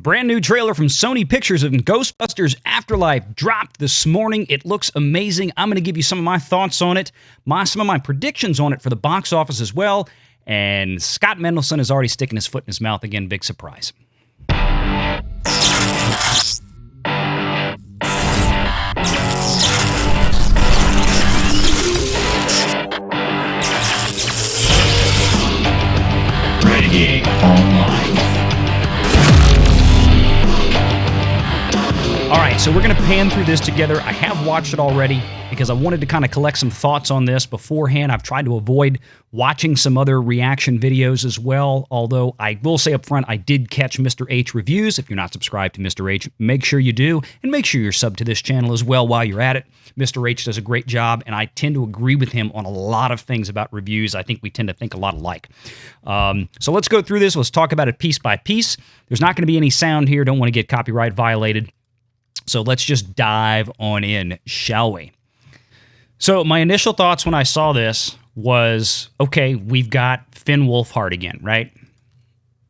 Brand new trailer from Sony Pictures of Ghostbusters Afterlife dropped this morning. It looks amazing. I'm going to give you some of my thoughts on it, some of my predictions on it for the box office as well. And Scott Mendelson is already sticking his foot in his mouth again. Big surprise. Renegade Online. All right, so we're going to pan through this together. I have watched it already because I wanted to kind of collect some thoughts on this beforehand. I've tried to avoid watching some other reaction videos as well, although I will say up front, I did catch Mr. H reviews. If you're not subscribed to Mr. H, make sure you do, and make sure you're subbed to this channel as well while you're at it. Mr. H does a great job, and I tend to agree with him on a lot of things about reviews. I think we tend to think a lot alike. So let's go through this. Let's talk about it piece by piece. There's not going to be any sound here. Don't want to get copyright violated. So let's just dive on in, shall we? So my initial thoughts when I saw this was, okay, we've got Finn Wolfhard again, right?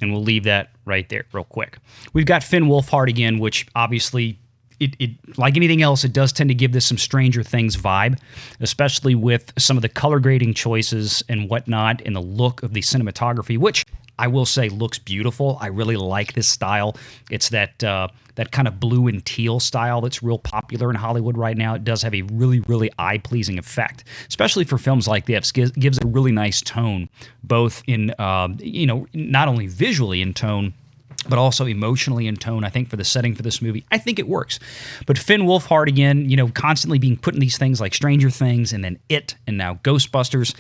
And we'll leave that right there real quick. We've got Finn Wolfhard again, which obviously, it like anything else, it does tend to give this some Stranger Things vibe, especially with some of the color grading choices and whatnot, and the look of the cinematography, which I will say looks beautiful. I really like this style. It's that kind of blue and teal style that's real popular in Hollywood right now. It does have a really, really eye-pleasing effect, especially for films like this. Gives a really nice tone, both in, not only visually in tone, but also emotionally in tone. I think for the setting for this movie, I think it works. But Finn Wolfhard, again, constantly being put in these things like Stranger Things and then It and now Ghostbusters,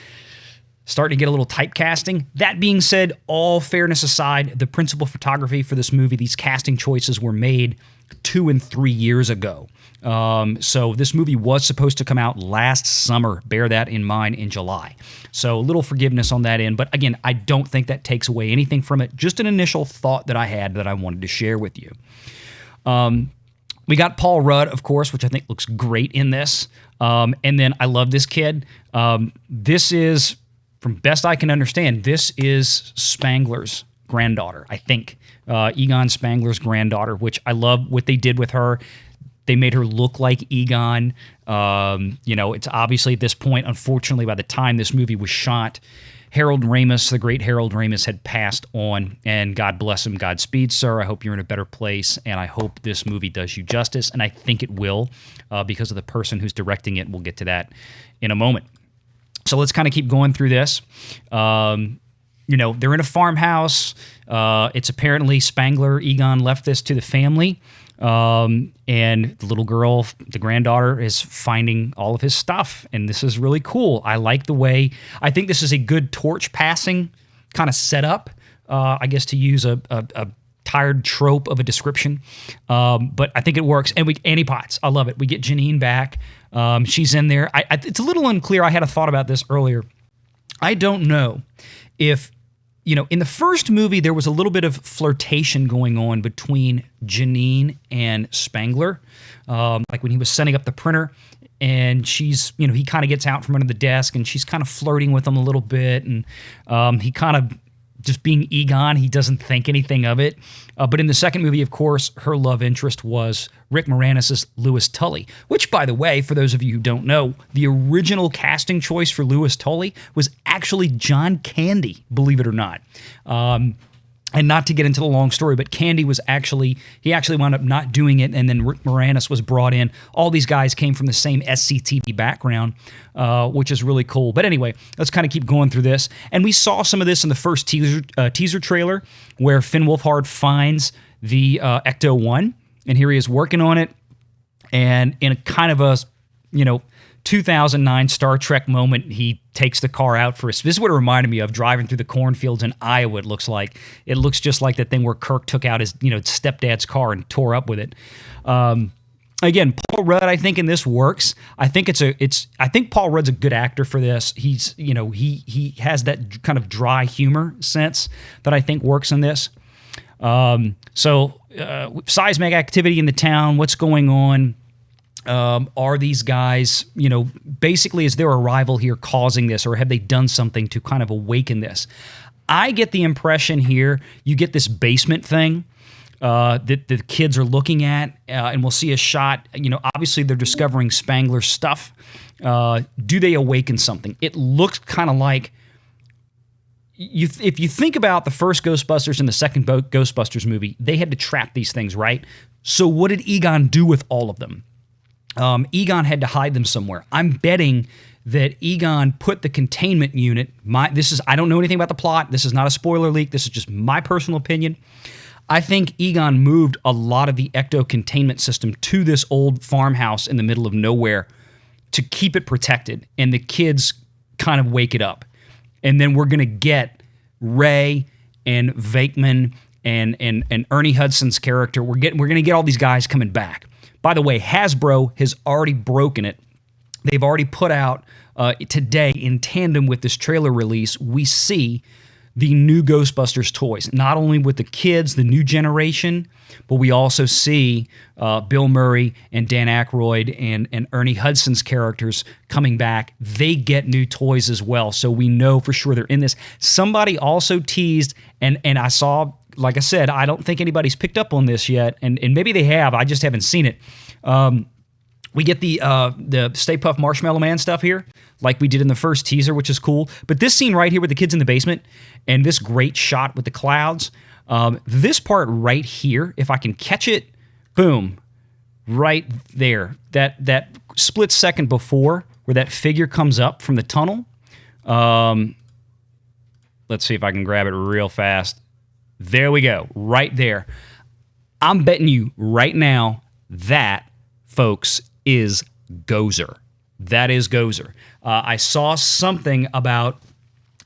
starting to get a little typecasting. That being said, all fairness aside, the principal photography for this movie, these casting choices were made 2 and 3 years ago. So this movie was supposed to come out last summer. Bear that in mind, in July. So a little forgiveness on that end. But again, I don't think that takes away anything from it. Just an initial thought that I had that I wanted to share with you. We got Paul Rudd, of course, which I think looks great in this. And then I love this kid. This is, from best I can understand, this is Spangler's granddaughter, I think. Egon Spangler's granddaughter, which I love what they did with her. They made her look like Egon. It's obviously at this point, unfortunately, by the time this movie was shot, Harold Ramis, the great Harold Ramis, had passed on, and God bless him, Godspeed, sir. I hope you're in a better place, and I hope this movie does you justice, and I think it will, because of the person who's directing it. We'll get to that in a moment. So let's kind of keep going through this. They're in a farmhouse. It's apparently Spangler, Egon left this to the family. And the little girl, the granddaughter, is finding all of his stuff. And this is really cool. I like the way, I think this is a good torch passing kind of setup, I guess, to use a tired trope of a description. But I think it works. And Annie Potts, I love it. We get Janine back. She's in there. It's a little unclear. I had a thought about this earlier. I don't know if, in the first movie, there was a little bit of flirtation going on between Janine and Spangler. Like when he was setting up the printer, and she's, he kind of gets out from under the desk, and she's kind of flirting with him a little bit, and he kind of, just being Egon, he doesn't think anything of it. But in the second movie, of course, her love interest was Rick Moranis' Louis Tully, which, by the way, for those of you who don't know, the original casting choice for Louis Tully was actually John Candy, believe it or not. And not to get into the long story, but Candy was he actually wound up not doing it, and then Rick Moranis was brought in. All these guys came from the same SCTV background, which is really cool. But anyway, let's kind of keep going through this. And we saw some of this in the first teaser trailer, where Finn Wolfhard finds the Ecto-1, and here he is working on it, and in a kind of a, 2009 Star Trek moment, he takes the car out for this is what it reminded me of, driving through the cornfields in Iowa. It looks like. It looks just like that thing where Kirk took out his, stepdad's car and tore up with it. Again, Paul Rudd, I think in this works. I think I think Paul Rudd's a good actor for this. He's, he has that kind of dry humor sense that I think works in this. Seismic activity in the town. What's going on? Are these guys, basically is their arrival here causing this, or have they done something to kind of awaken this? I get the impression here, you get this basement thing that the kids are looking at, and we'll see a shot. Obviously they're discovering Spangler's stuff. Do they awaken something? It looks kind of like if you think about the first Ghostbusters and the second Ghostbusters movie, they had to trap these things, right? So what did Egon do with all of them? Egon had to hide them somewhere. I'm betting that Egon put the containment unit. I don't know anything about the plot. This is not a spoiler leak. This is just my personal opinion. I think Egon moved a lot of the ecto containment system to this old farmhouse in the middle of nowhere to keep it protected, and the kids kind of wake it up. And then we're going to get Ray and Vakeman and Ernie Hudson's character. We're going to get all these guys coming back. By the way, Hasbro has already broken it. They've already put out today, in tandem with this trailer release, we see the new Ghostbusters toys, not only with the kids, the new generation, but we also see Bill Murray and Dan Akroyd and Ernie Hudson's characters coming back. They get new toys as well, so we know for sure they're in this. Somebody also teased, and I saw, like I said, I don't think anybody's picked up on this yet, and maybe they have, I just haven't seen it. We get the Stay Puft Marshmallow Man stuff here, like we did in the first teaser, which is cool. But this scene right here with the kids in the basement and this great shot with the clouds, this part right here, if I can catch it, boom, right there. That split second before where that figure comes up from the tunnel. Let's see if I can grab it real fast. There we go, right there. I'm betting you right now that, folks, is Gozer. That is Gozer. I saw something about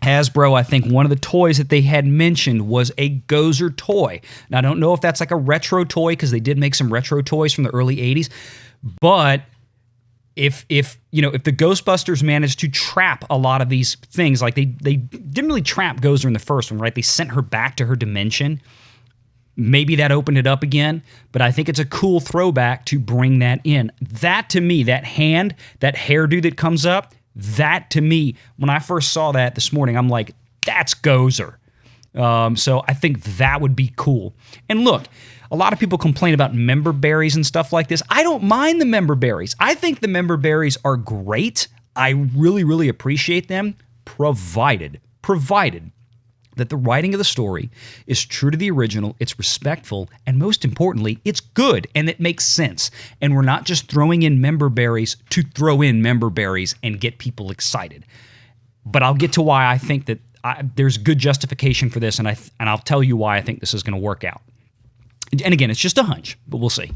Hasbro. I think one of the toys that they had mentioned was a Gozer toy. Now, I don't know if that's like a retro toy, because they did make some retro toys from the early 80s. But if the Ghostbusters managed to trap a lot of these things, like they didn't really trap Gozer in the first one, right? They sent her back to her dimension. Maybe that opened it up again, but I think it's a cool throwback to bring that in. That, to me, that hand, that hairdo that comes up, that, to me, when I first saw that this morning, I'm like, that's Gozer. So I think that would be cool. And look, a lot of people complain about member berries and stuff like this. I don't mind the member berries. I think the member berries are great. I really, really appreciate them, provided that the writing of the story is true to the original, it's respectful, and most importantly, it's good and it makes sense. And we're not just throwing in member berries to throw in member berries and get people excited. But I'll get to why I think that there's good justification for this, and I'll tell you why I think this is going to work out. And again, it's just a hunch, but we'll see.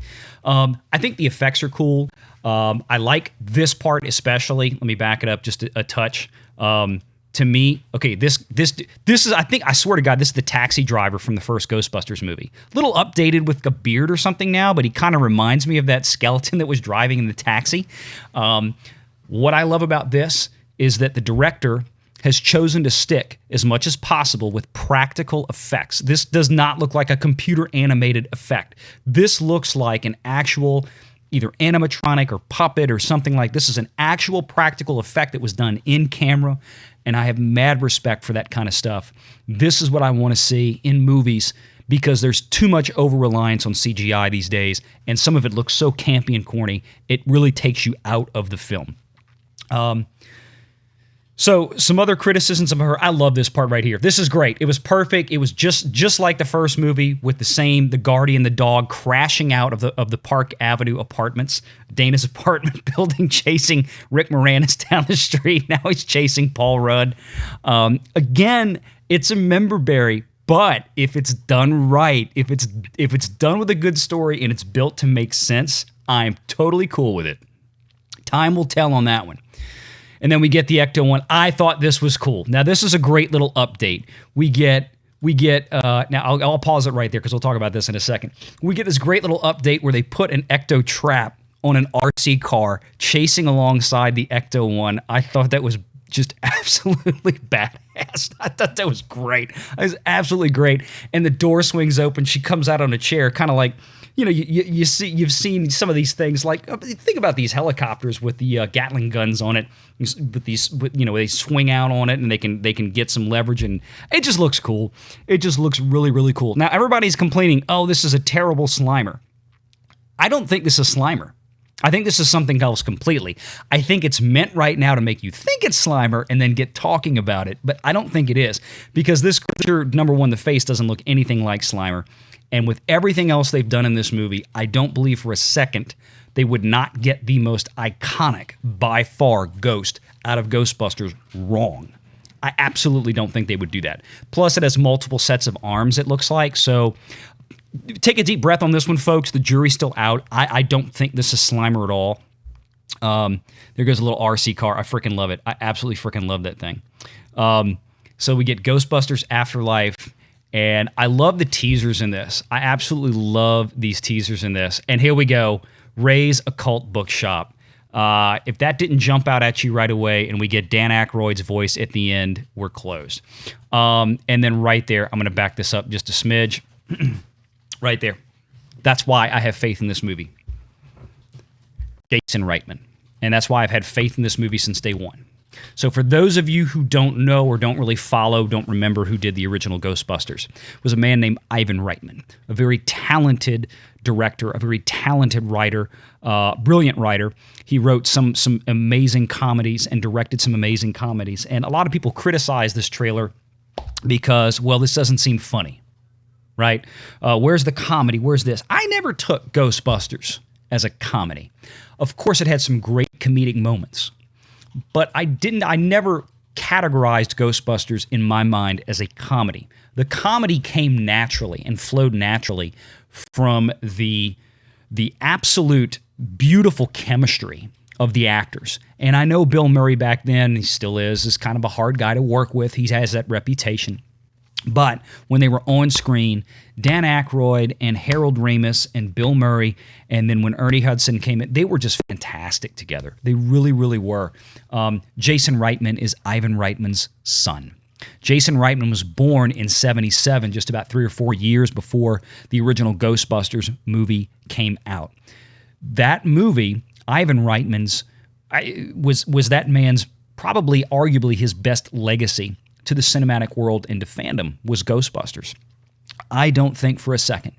I think the effects are cool. I like this part especially. Let me back it up just a touch. To me, okay, this is, I swear to God, this is the taxi driver from the first Ghostbusters movie. A little updated with a beard or something now, but he kind of reminds me of that skeleton that was driving in the taxi. What I love about this is that the director has chosen to stick as much as possible with practical effects. This does not look like a computer animated effect. This looks like an actual either animatronic or puppet or something like this. Is an actual practical effect that was done in camera, and I have mad respect for that kind of stuff. This is what I want to see in movies, because there's too much over-reliance on CGI these days, and some of it looks so campy and corny, it really takes you out of the film. So some other criticisms of her. I love this part right here. This is great. It was perfect. It was just like the first movie, with the Guardian, the dog, crashing out of the Park Avenue apartments, Dana's apartment building, chasing Rick Moranis down the street. Now he's chasing Paul Rudd. Again, it's a member berry, but if it's done right, if it's done with a good story and it's built to make sense, I'm totally cool with it. Time will tell on that one. And then we get the Ecto one. I thought this was cool. Now, this is a great little update. We get now I'll pause it right there because we'll talk about this in a second. We get this great little update where they put an Ecto trap on an RC car chasing alongside the Ecto one. I thought that was just absolutely badass. I thought that was great. It was absolutely great. And the door swings open. She comes out on a chair, kind of like you've seen some of these things, like think about these helicopters with the Gatling guns on it, they swing out on it and they can get some leverage, and it just looks cool. It just looks really, really cool. Now everybody's complaining, oh, this is a terrible Slimer. I don't think this is Slimer. I think this is something else completely. I think it's meant right now to make you think it's Slimer and then get talking about it, but I don't think it is, because this creature, number one, the face doesn't look anything like Slimer, and with everything else they've done in this movie, I don't believe for a second they would not get the most iconic, by far, ghost out of Ghostbusters wrong. I absolutely don't think they would do that. Plus, it has multiple sets of arms, it looks like, so take a deep breath on this one, folks. The jury's still out. I don't think this is Slimer at all. There goes a little RC car. I freaking love it. I absolutely freaking love that thing. So we get Ghostbusters Afterlife, and I love the teasers in this. I absolutely love these teasers in this. And here we go. Ray's Occult Bookshop. If that didn't jump out at you right away and we get Dan Akroyd's voice at the end, we're closed. And then right there, I'm going to back this up just a smidge. Right there. That's why I have faith in this movie. Jason Reitman. And that's why I've had faith in this movie since day one. So for those of you who don't know or don't really follow, don't remember who did the original Ghostbusters, was a man named Ivan Reitman, a very talented director, a very talented writer, brilliant writer. He wrote some amazing comedies and directed some amazing comedies. And a lot of people criticize this trailer because, well, this doesn't seem funny. Right? Where's the comedy? Where's this? I never took Ghostbusters as a comedy. Of course, it had some great comedic moments, but I never categorized Ghostbusters in my mind as a comedy. The comedy came naturally and flowed naturally from the absolute beautiful chemistry of the actors. And I know Bill Murray back then, he still is kind of a hard guy to work with. He has that reputation. But when they were on screen, Dan Akroyd and Harold Ramis and Bill Murray, and then when Ernie Hudson came in, they were just fantastic together. They really, really were. Jason Reitman is Ivan Reitman's son. Jason Reitman was born in 1977, just about 3 or 4 years before the original Ghostbusters movie came out. That movie, Ivan Reitman's, was that man's probably arguably his best legacy to the cinematic world and to fandom, was Ghostbusters. I don't think for a second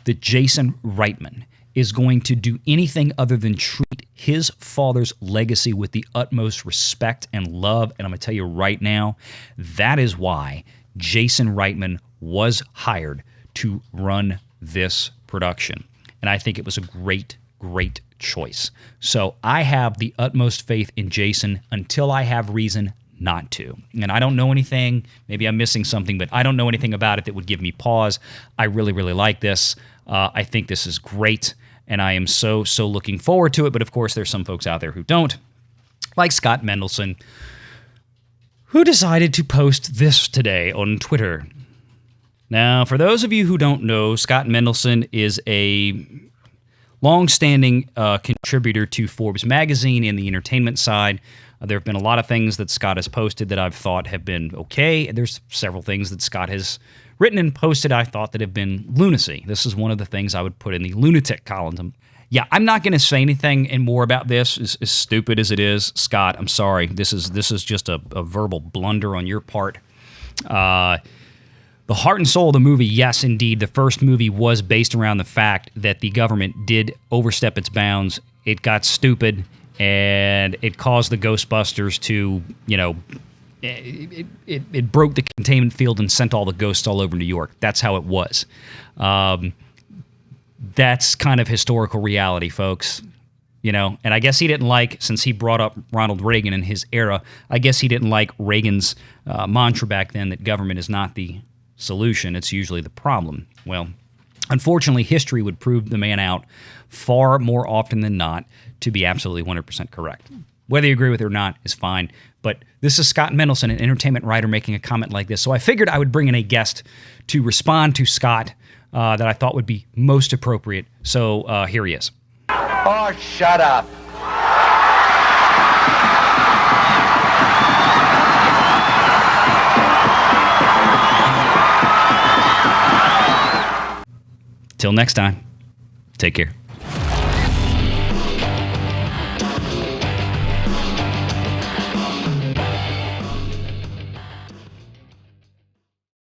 that Jason Reitman is going to do anything other than treat his father's legacy with the utmost respect and love. And I'm going to tell you right now, that is why Jason Reitman was hired to run this production. And I think it was a great, great choice. So I have the utmost faith in Jason until I have reason not to. And I don't know anything, maybe I'm missing something, but I don't know anything about it that would give me pause. I really, really like this. I think this is great, and I am so looking forward to it. But of course, there's some folks out there who don't, like Scott Mendelson, who decided to post this today on Twitter. Now, for those of you who don't know, Scott Mendelson is a long-standing contributor to Forbes magazine in the entertainment side. There have been a lot of things that Scott has posted that I've thought have been okay. There's several things that Scott has written and posted I thought that have been lunacy. This is one of the things I would put in the lunatic column. Yeah, I'm not going to say anything and more about this, as stupid as it is. Scott, I'm sorry. This is just a verbal blunder on your part. The heart and soul of the movie, yes, indeed. The first movie was based around the fact that the government did overstep its bounds. It got stupid, and it caused the Ghostbusters to, it broke the containment field and sent all the ghosts all over New York. That's how it was. That's kind of historical reality, folks. And I guess he didn't like, since he brought up Ronald Reagan in his era, I guess he didn't like Reagan's mantra back then that government is not the solution, it's usually the problem. Well, unfortunately, history would prove the man out far more often than not to be absolutely 100% correct. Whether you agree with it or not is fine, but this is Scott Mendelson, an entertainment writer, making a comment like this. So I figured I would bring in a guest to respond to Scott that I thought would be most appropriate. So here he is. Oh, shut up. Till next time. Take care.